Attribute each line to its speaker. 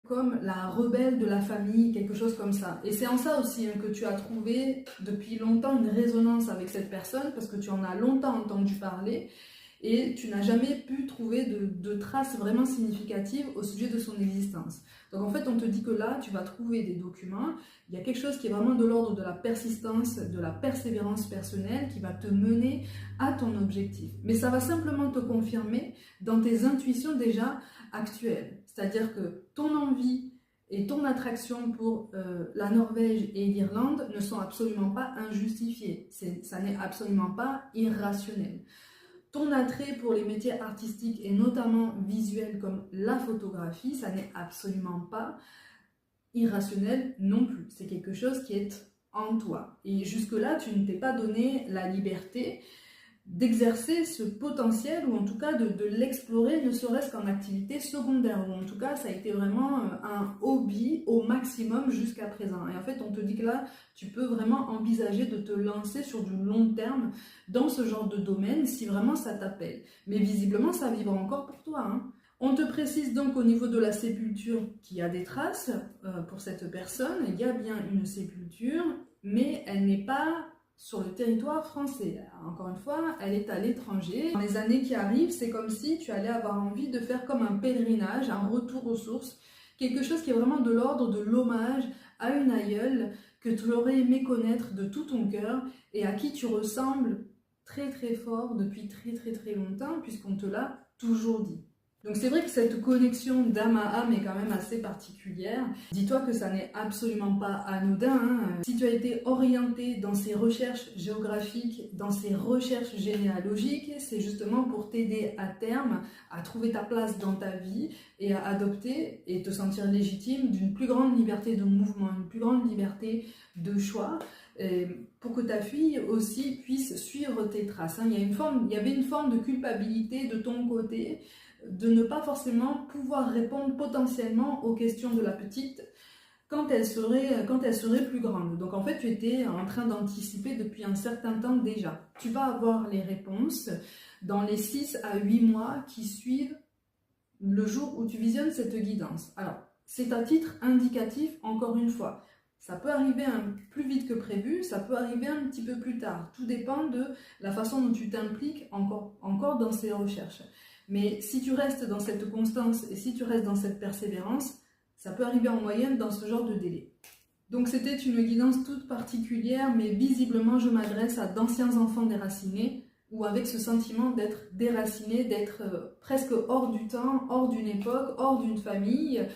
Speaker 1: comme la rebelle de la famille, quelque chose comme ça. Et c'est en ça aussi que tu as trouvé depuis longtemps une résonance avec cette personne, parce que tu en as longtemps entendu parler, et tu n'as jamais pu trouver de traces vraiment significatives au sujet de son existence. Donc en fait, on te dit que là, tu vas trouver des documents, il y a quelque chose qui est vraiment de l'ordre de la persistance, de la persévérance personnelle qui va te mener à ton objectif. Mais ça va simplement te confirmer dans tes intuitions déjà actuelles. C'est-à-dire que ton envie et ton attraction pour la Norvège et l'Irlande ne sont absolument pas injustifiées. Ça n'est absolument pas irrationnel. Ton attrait pour les métiers artistiques et notamment visuels comme la photographie, ça n'est absolument pas irrationnel non plus. C'est quelque chose qui est en toi. Et jusque-là, tu ne t'es pas donné la liberté d'exercer ce potentiel, ou en tout cas de l'explorer, ne serait-ce qu'en activité secondaire, ou en tout cas ça a été vraiment un hobby au maximum jusqu'à présent. Et en fait on te dit que là tu peux vraiment envisager de te lancer sur du long terme dans ce genre de domaine si vraiment ça t'appelle. Mais visiblement ça vivra encore pour toi, hein. On te précise donc au niveau de la sépulture qu'il y a des traces pour cette personne, il y a bien une sépulture, mais elle n'est pas sur le territoire français. Encore une fois, elle est à l'étranger. Dans les années qui arrivent, c'est comme si tu allais avoir envie de faire comme un pèlerinage, un retour aux sources, quelque chose qui est vraiment de l'ordre de l'hommage à une aïeule que tu aurais aimé connaître de tout ton cœur et à qui tu ressembles très très fort depuis très très très longtemps, puisqu'on te l'a toujours dit. Donc c'est vrai que cette connexion d'âme à âme est quand même assez particulière. Dis-toi que ça n'est absolument pas anodin, hein. Si tu as été orienté dans ces recherches géographiques, dans ces recherches généalogiques, c'est justement pour t'aider à terme à trouver ta place dans ta vie et à adopter et te sentir légitime d'une plus grande liberté de mouvement, une plus grande liberté de choix, pour que ta fille aussi puisse suivre tes traces, hein. Il y avait une forme de culpabilité de ton côté, de ne pas forcément pouvoir répondre potentiellement aux questions de la petite quand elle serait plus grande. Donc en fait, tu étais en train d'anticiper depuis un certain temps déjà. Tu vas avoir les réponses dans les 6 à 8 mois qui suivent le jour où tu visionnes cette guidance. Alors, c'est à titre indicatif, encore une fois. Ça peut arriver plus vite que prévu, ça peut arriver un petit peu plus tard. Tout dépend de la façon dont tu t'impliques encore dans ces recherches. Mais si tu restes dans cette constance et si tu restes dans cette persévérance, ça peut arriver en moyenne dans ce genre de délai. Donc c'était une guidance toute particulière, mais visiblement je m'adresse à d'anciens enfants déracinés, ou avec ce sentiment d'être déraciné, d'être presque hors du temps, hors d'une époque, hors d'une famille,